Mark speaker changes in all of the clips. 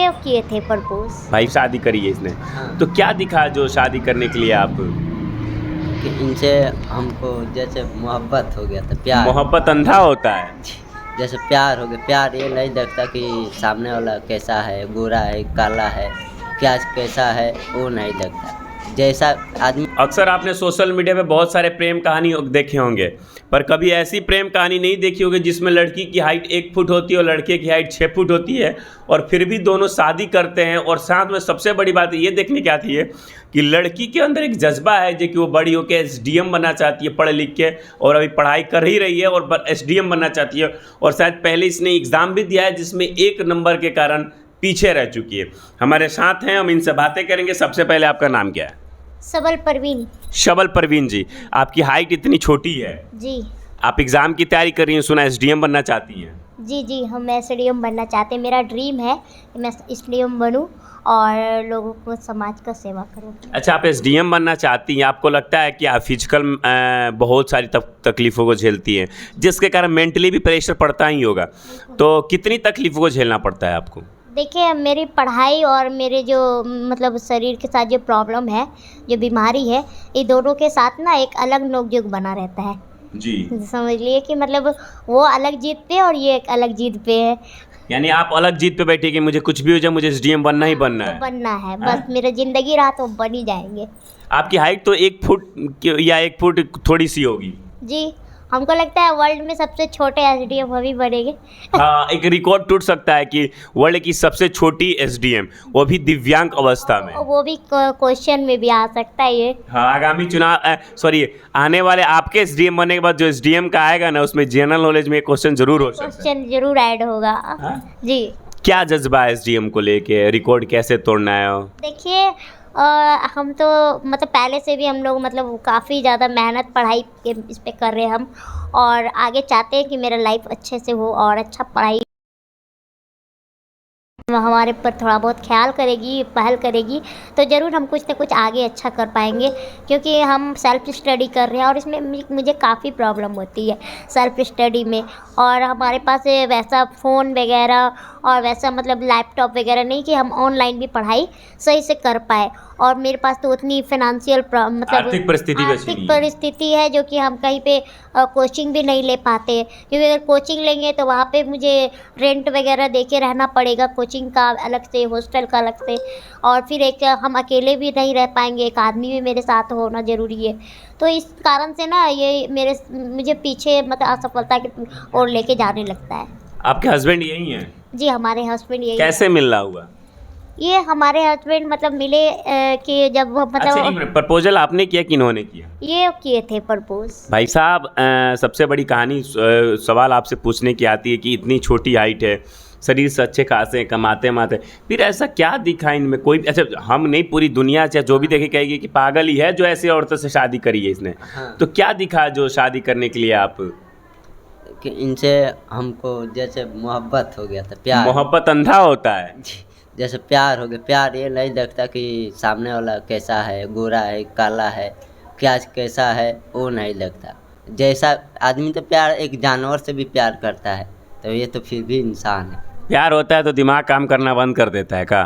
Speaker 1: ये किए थे प्रपोज।
Speaker 2: भाई शादी करी है इसने। तो क्या दिखा जो शादी करने के लिए आप?
Speaker 3: कि इनसे हमको जैसे मोहब्बत हो गया था, प्यार।
Speaker 2: मोहब्बत अंधा होता है।
Speaker 3: जैसे प्यार हो गया, प्यार ये नहीं देखता कि सामने वाला कैसा है, गोरा है, काला है, क्या कैसा है, वो नहीं देखता। जैसा आदमी
Speaker 2: अक्सर आपने सोशल मीडिया पे बहुत सारे प्रेम कहानी देखे होंगे, पर कभी ऐसी प्रेम कहानी नहीं देखी होगी जिसमें लड़की की हाइट 1 फुट होती है और लड़के की हाइट 6 फुट होती है, और फिर भी दोनों शादी करते हैं। और साथ में सबसे बड़ी बात ये देखने की आती है कि लड़की के अंदर एक जज्बा है जो कि वो बड़ी होकर SDM बनना चाहती है पढ़ लिख के, और अभी पढ़ाई कर ही रही है और SDM बनना चाहती है। और शायद पहले इसने एग्ज़ाम भी दिया है जिसमें 1 नंबर के कारण पीछे रह चुकी है। हमारे साथ हैं, हम इनसे बातें करेंगे। सबसे पहले आपका नाम क्या है?
Speaker 1: सबल परवीन।
Speaker 2: शबल परवीन जी, आपकी हाइट इतनी छोटी है,
Speaker 1: जी
Speaker 2: आप एग्ज़ाम की तैयारी कर रही हैं, सुना SDM बनना चाहती हैं।
Speaker 1: जी जी हम SDM बनना चाहते हैं। मेरा ड्रीम है कि मैं SDM बनूं और लोगों को, समाज का सेवा करूं।
Speaker 2: अच्छा, आप SDM बनना चाहती हैं, आपको लगता है कि आप फिजिकल बहुत सारी तकलीफ़ों को झेलती हैं, जिसके कारण मेंटली भी प्रेशर पड़ता ही होगा, तो कितनी तकलीफ़ों को झेलना पड़ता है आपको?
Speaker 1: देखिए, मेरी पढ़ाई और मेरे जो मतलब शरीर के साथ जो प्रॉब्लम है, जो बीमारी है, ये दोनों के साथ ना एक अलग नोक-झोंक बना रहता है।
Speaker 2: जी,
Speaker 1: समझ लिए कि मतलब वो अलग जीत पे और ये एक अलग जीत पे है।
Speaker 2: यानी आप अलग जीत पे बैठे कि मुझे कुछ भी हो जाए, मुझे SDM बनना ही बनना
Speaker 1: तो
Speaker 2: है।
Speaker 1: बनना है, बस मेरा ज़िंदगी रहा तो बन ही जाएंगे।
Speaker 2: आपकी हाइट तो 1 फुट या 1 फुट थोड़ी सी होगी।
Speaker 1: जी, हमको लगता है वर्ल्ड में सबसे छोटे SDM हम ही बनेंगे।
Speaker 2: हाँ, एक रिकॉर्ड टूट सकता है कि वर्ल्ड की सबसे छोटी SDM, वो भी दिव्यांग अवस्था में।
Speaker 1: वो भी क्वेश्चन में भी आ सकता है ये।
Speaker 2: हाँ, आगामी चुनाव सॉरी आने वाले आपके SDM बनने के बाद जो SDM का आएगा ना, उसमें जनरल नॉलेज में क्वेश्चन जरूर हो सकता है।
Speaker 1: क्वेश्चन जरूर ऐड होगा।
Speaker 2: हाँ?
Speaker 1: जी,
Speaker 2: क्या जज्बा है SDM को लेके, रिकॉर्ड कैसे तोड़ना है?
Speaker 1: देखिए हम तो मतलब पहले से भी हम लोग मतलब काफ़ी ज़्यादा मेहनत पढ़ाई के इस पे कर रहे हैं हम, और आगे चाहते हैं कि मेरा लाइफ अच्छे से हो और अच्छा पढ़ाई हमारे पर थोड़ा बहुत ख्याल करेगी, पहल करेगी, तो ज़रूर हम कुछ ना कुछ आगे अच्छा कर पाएंगे। क्योंकि हम सेल्फ स्टडी कर रहे हैं और इसमें मुझे काफ़ी प्रॉब्लम होती है सेल्फ स्टडी में, और हमारे पास वैसा फ़ोन वगैरह और वैसा मतलब लैपटॉप वगैरह नहीं कि हम ऑनलाइन भी पढ़ाई सही से कर पाए। और मेरे पास तो उतनी फिनेंशियल मतलब
Speaker 2: आर्थिक परिस्थिति भी अच्छी
Speaker 1: आर्थिक
Speaker 2: नहीं है।
Speaker 1: परिस्थिति है जो कि हम कहीं पे कोचिंग भी नहीं ले पाते, क्योंकि अगर कोचिंग लेंगे तो वहाँ पे मुझे रेंट वगैरह दे के रहना पड़ेगा, कोचिंग का अलग से, हॉस्टल का अलग से, और फिर एक हम अकेले भी नहीं रह पाएंगे, एक आदमी भी मेरे साथ होना ज़रूरी है। तो इस कारण से ना ये मुझे पीछे मतलब असफलता की ओर लेके जाने लगता है।
Speaker 2: आपके हस्बैंड यही हैं?
Speaker 1: जी, हमारे हस्बैंड यही
Speaker 2: कैसे मिलना हुआ?
Speaker 1: ये हमारे हस्बैंड मतलब मिले कि जब वो
Speaker 2: अच्छा,
Speaker 1: मतलब
Speaker 2: एक प्रपोजल आपने किया कि इन्होंने किया?
Speaker 1: ये किए थे प्रपोज।
Speaker 2: भाई साहब, सबसे बड़ी कहानी सवाल आपसे पूछने की आती है कि इतनी छोटी हाइट है, शरीर से अच्छे खासे कमाते माते, फिर ऐसा क्या दिखा इनमें? कोई अच्छा, हम नहीं, पूरी दुनिया चाहे जो भी देखे कहेगी कि पागल ही है जो ऐसी औरतों से शादी करी है इसने।
Speaker 3: हाँ।
Speaker 2: तो क्या दिखा जो शादी करने के लिए आप?
Speaker 3: कि इनसे हमको जैसे मोहब्बत हो गया था, प्यार।
Speaker 2: मोहब्बत अंधा होता है।
Speaker 3: जैसे प्यार हो गया, प्यार ये नहीं देखता कि सामने वाला कैसा है, गोरा है, काला है, क्या कैसा है, वो नहीं देखता। जैसा आदमी तो प्यार एक जानवर से भी प्यार करता है, तो ये तो फिर भी इंसान है।
Speaker 2: प्यार होता है तो दिमाग काम करना बंद कर देता है का?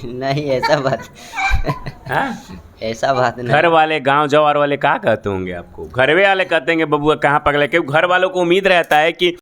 Speaker 3: नहीं, ऐसा बात
Speaker 2: हाँ?
Speaker 3: ऐसा बात नहीं।
Speaker 2: घर वाले, गांव जवार वाले क्या कहते होंगे आपको? घर वाले कहते हैं बबुआ कहाँ पगले, क्योंकि घर वालों को उम्मीद रहता है कि